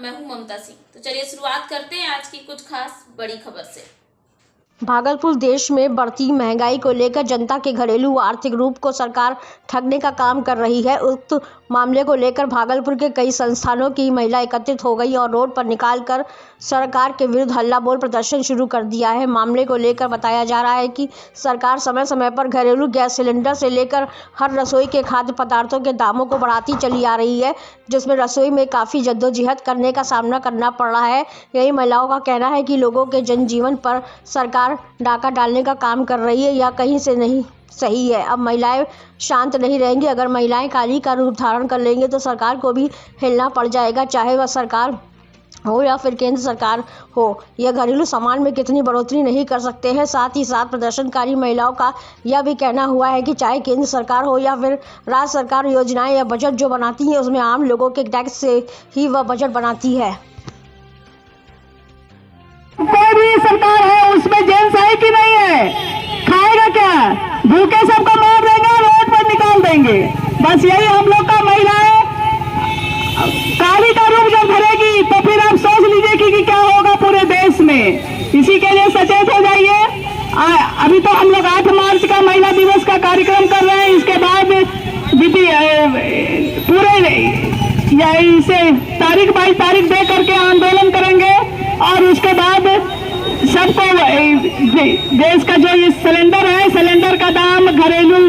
मैं हूं ममता सिंह। तो चलिए शुरुआत करते हैं आज की कुछ खास बड़ी खबर से। भागलपुर देश में बढ़ती महंगाई को लेकर जनता के घरेलू आर्थिक रूप को सरकार ठगने का काम कर रही है। उक्त मामले को लेकर भागलपुर के कई संस्थानों की महिला एकत्रित हो गई और रोड पर निकालकर सरकार के विरुद्ध हल्ला बोल प्रदर्शन शुरू कर दिया है। मामले को लेकर बताया जा रहा है कि सरकार समय समय पर घरेलू गैस सिलेंडर से लेकर हर रसोई के खाद्य पदार्थों के दामों को बढ़ाती चली आ रही है, जिसमें रसोई में काफ़ी जद्दोजहद करने का सामना करना पड़ रहा है। यही महिलाओं का कहना है कि लोगों के जनजीवन पर सरकार डाका डालने का काम कर रही है या कहीं से नहीं सही है। अब महिलाएं शांत नहीं रहेंगी। अगर महिलाएं काली का रूप धारण कर लेंगे तो सरकार को भी हिलना पड़ जाएगा, चाहे वह सरकार हो या फिर केंद्र सरकार हो। यह घरेलू सामान में कितनी बढ़ोतरी नहीं कर सकते हैं। साथ ही साथ प्रदर्शनकारी महिलाओं का यह भी कहना हुआ है कि चाहे केंद्र सरकार हो या फिर राज्य सरकार योजनाएं या बजट जो बनाती है उसमें आम लोगों के टैक्स से ही वह बजट बनाती है। कोई भी सरकार है उसमें जेल है कि नहीं है, खाएगा क्या? भूखे सबको मार देंगे, रोड पर निकाल देंगे। बस यही हम लोग का महिलाएं काली का रूप जब धरेगी तो फिर आप सोच लीजिए कि क्या होगा पूरे देश में। इसी के लिए सचेत हो जाइए। अभी तो हम लोग 8 मार्च का महिला दिवस का कार्यक्रम कर रहे हैं। इसके बाद पूरे इसे तारीख 22 तारीख दे करके आंदोलन करेंगे और उसके बाद सबको गैस का जो ये सिलेंडर है, सिलेंडर का दाम, घरेलू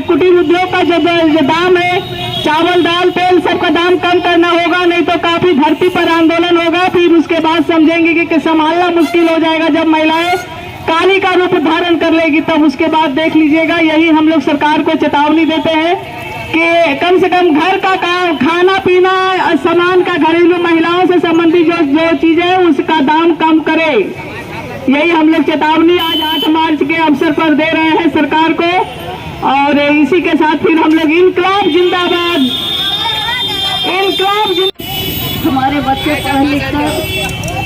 कुटीर उद्योग का जो दाम है, चावल दाल तेल सबका दाम कम करना होगा, नहीं तो काफी धरती पर आंदोलन होगा। फिर उसके बाद समझेंगे कि संभालना मुश्किल हो जाएगा। जब महिलाएं काली का रूप धारण कर लेगी तब उसके बाद देख लीजिएगा। यही हम लोग सरकार को चेतावनी देते हैं कि कम से कम घर का काम, खाना पीना, सामान का, घरेलू महिलाओं से संबंधित जो चीजें है उसका दाम कम करे। यही हम लोग चेतावनी आज 8 मार्च के अवसर पर दे रहे हैं सरकार को। और इसी के साथ फिर हम लोग इनकलाब जिंदाबाद, इनकलाब। हमारे बच्चे पढ़ लिख कर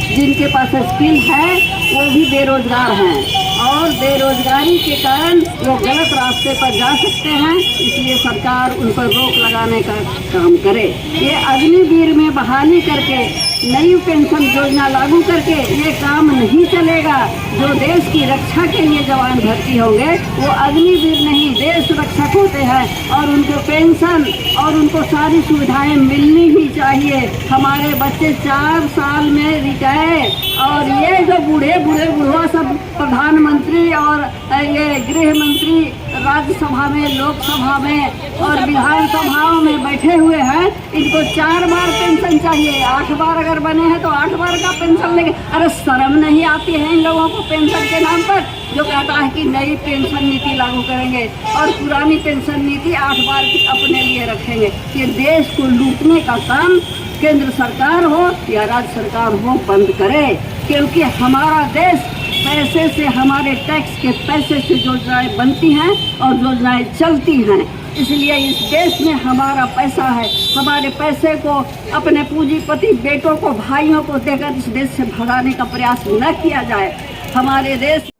जिनके पास स्किल है वो भी बेरोजगार हैं और बेरोजगारी के कारण वो गलत रास्ते पर जा सकते हैं। इसलिए सरकार उन पर रोक लगाने का काम करे। ये अग्निवीर में बहाली करके नई पेंशन योजना लागू करके ये काम नहीं चलेगा। जो देश की रक्षा के लिए जवान भर्ती होंगे वो अग्निवीर नहीं, देश रक्षक होते हैं और उनको पेंशन और उनको सारी सुविधाएं मिलनी ही चाहिए। हमारे बच्चे 4 साल में रिटायर और ये जो बुढ़वा सब प्रधानमंत्री और ये गृह मंत्री राज्यसभा में, लोकसभा में और विधानसभाओं में बैठे हुए हैं, इनको 4 बार पेंशन चाहिए। 8 बार अगर बने हैं तो 8 बार का पेंशन लेंगे। अरे शर्म नहीं आती है इन लोगों को पेंशन के नाम पर, जो कहता है कि नई पेंशन नीति लागू करेंगे और पुरानी पेंशन नीति 8 बार की अपने लिए रखेंगे। ये देश को लूटने का काम केंद्र सरकार हो या राज्य सरकार हो बंद करे, क्योंकि हमारा देश पैसे से, हमारे टैक्स के पैसे से योजनाएं बनती हैं और योजनाएं चलती हैं। इसलिए इस देश में हमारा पैसा है। हमारे पैसे को अपने पूंजीपति बेटों को, भाइयों को देकर इस देश से भगाने का प्रयास न किया जाए। हमारे देश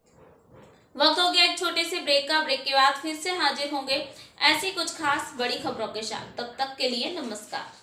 वक्त हो गया एक छोटे से ब्रेक का। ब्रेक के बाद फिर से हाजिर होंगे ऐसी कुछ खास बड़ी खबरों के साथ। तब तक के लिए नमस्कार।